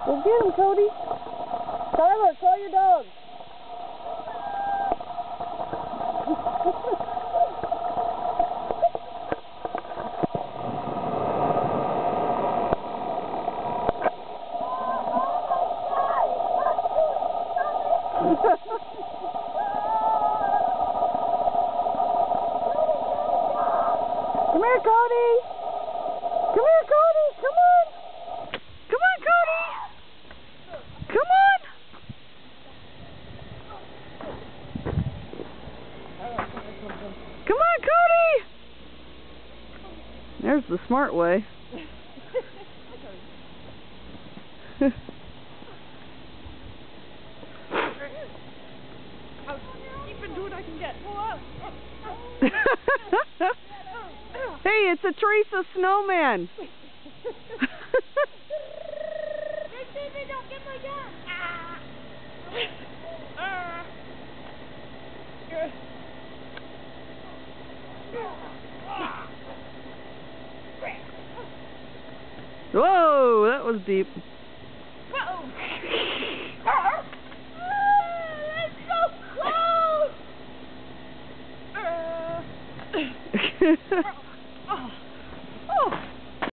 Go get him, Cody. Tyler, call your dog. Come here, Cody. Come here, Cody. Come on. Come on, Cody. Come on. Come on, Cody. There's the smart way. Keep into it, I can get. Pull up. Hey, it's a Teresa snowman. Baby, don't get my gun. Whoa, that was deep. Whoa. That's so close.